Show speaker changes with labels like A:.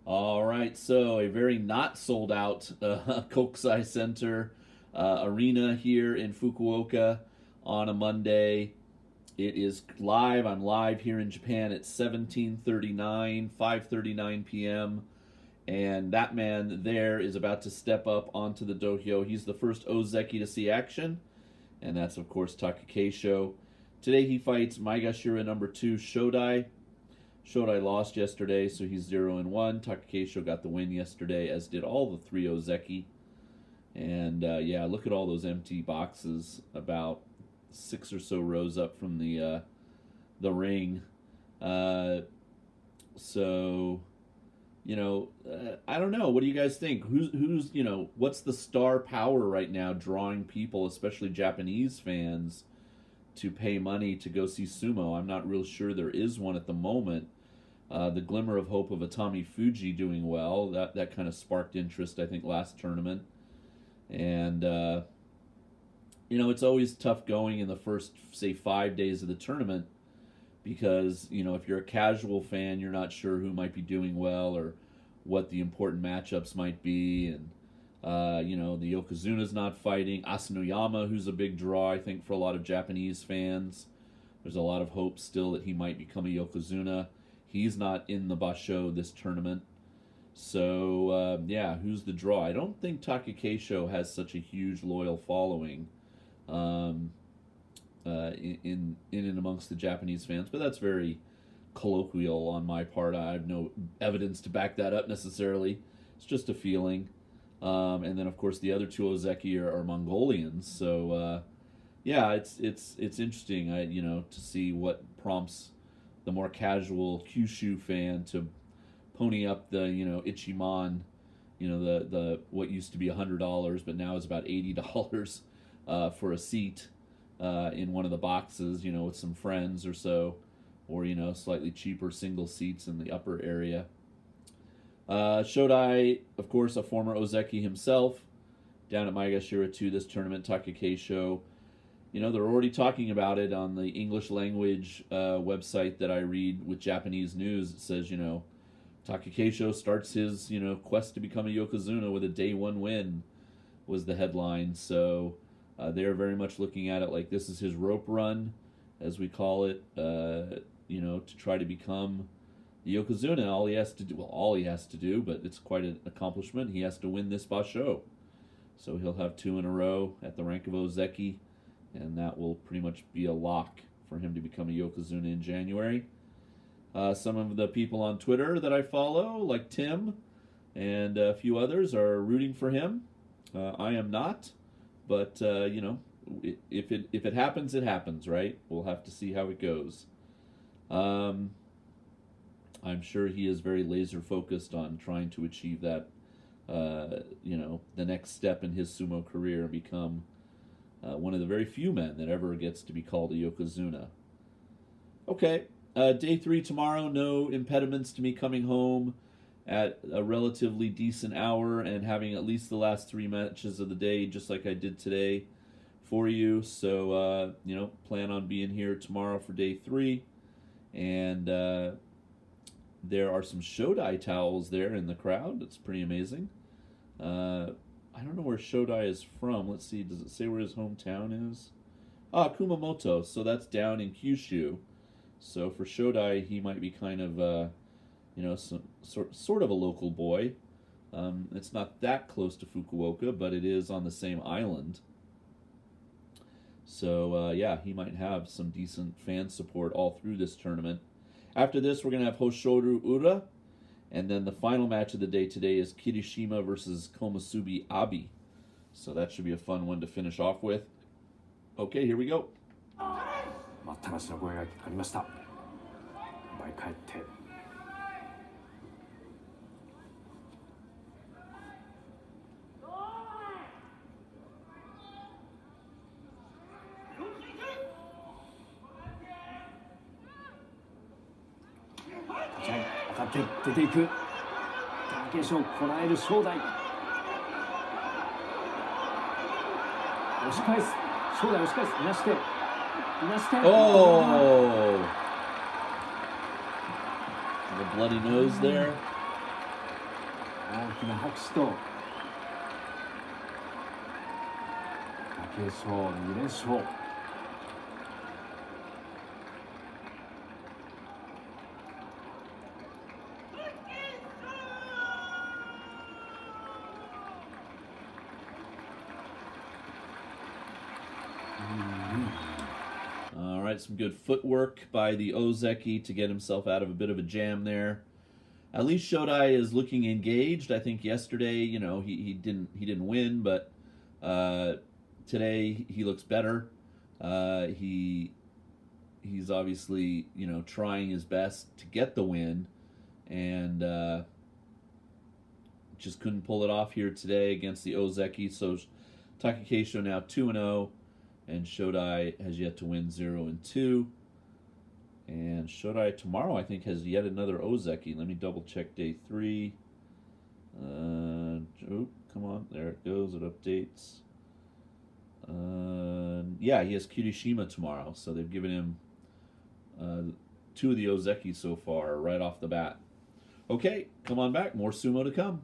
A: All right, so a very not sold out Kokusai Center arena here in Fukuoka on a Monday. It is live. I'm live here in Japan at 17:39, 5:39 p.m. And that man there is about to step up onto the dohyo. He's the first Ozeki to see action, and that's of course Takakeisho. Today he fights Maegashira number 2 Shodai. Shodai lost yesterday, so he's 0-1. Takakeisho got the win yesterday, as did all the three Ozeki. And yeah, look at all those empty boxes, about 6 or so rows up from the ring. So, I don't know. What do you guys think? Who's what's the star power right now drawing people, especially Japanese fans, to pay money to go see sumo? I'm not real sure there is one at the moment. The glimmer of hope of Atami Fuji doing well, that kind of sparked interest, I think, last tournament. And, it's always tough going in the first, say, 5 days of the tournament because, if you're a casual fan, you're not sure who might be doing well or what the important matchups might be. And, the Yokozuna's not fighting. Asanoyama, who's a big draw, I think, for a lot of Japanese fans. There's a lot of hope still that he might become a Yokozuna. He's not in the Basho this tournament. So, who's the draw? I don't think Takakeisho has such a huge loyal following in and amongst the Japanese fans, but that's very colloquial on my part. I have no evidence to back that up necessarily. It's just a feeling. And then, of course, the other two Ozeki are Mongolians. So, it's interesting, to see what prompts the more casual Kyushu fan to pony up the Ichiman, the what used to be $100 but now is about $80 for a seat in one of the boxes, with some friends or so, or slightly cheaper single seats in the upper area. Shodai, of course, a former Ozeki himself, down at Maegashira 2 this tournament. Takakeisho, they're already talking about it on the English language website that I read with Japanese news. It says, Takakeisho starts his, quest to become a Yokozuna with a day one win, was the headline. So they're very much looking at it like this is his rope run, as we call it, to try to become the Yokozuna. All he has to do, but it's quite an accomplishment. He has to win this Basho. So he'll have 2 in a row at the rank of Ozeki, and that will pretty much be a lock for him to become a Yokozuna in January. Some of the people on Twitter that I follow, like Tim and a few others, are rooting for him. I am not, but if it happens, it happens, right? We'll have to see how it goes. I'm sure he is very laser focused on trying to achieve that, the next step in his sumo career and become one of the very few men that ever gets to be called a Yokozuna. Okay, day 3 tomorrow. No impediments to me coming home at a relatively decent hour and having at least the last 3 matches of the day, just like I did today, for you. So, plan on being here tomorrow for day 3. And there are some Shodai towels there in the crowd. It's pretty amazing. I don't know where Shodai is from. Let's see. Does it say where his hometown is? Kumamoto. So that's down in Kyushu. So for Shodai, he might be kind of, some sort of a local boy. It's not that close to Fukuoka, but it is on the same island. So he might have some decent fan support all through this tournament. After this, we're going to have Hoshoru Ura. And then the final match of the day today is Kirishima versus Komusubi Abi. So that should be a fun one to finish off with. Okay, here we go.
B: 待ったなしの声がかかりました。倍帰って。立ち合い当たって出ていく。貴景勝こらえる正代。押し返す。正代押し返す。いなして。
A: Oh! The bloody nose there.
B: 大きな拍手と武井壮2連勝。
A: All right, some good footwork by the Ozeki to get himself out of a bit of a jam there. At least Shodai is looking engaged. I think yesterday, he didn't win, but today he looks better. He's obviously trying his best to get the win, and just couldn't pull it off here today against the Ozeki. So Takakeisho now 2-0. And Shodai has yet to win 0-2. And Shodai tomorrow, I think, has yet another Ozeki. Let me double check day 3. Come on, there it goes. It updates. Yeah, he has Kirishima tomorrow. So they've given him 2 of the Ozeki so far right off the bat. Okay, come on back. More sumo to come.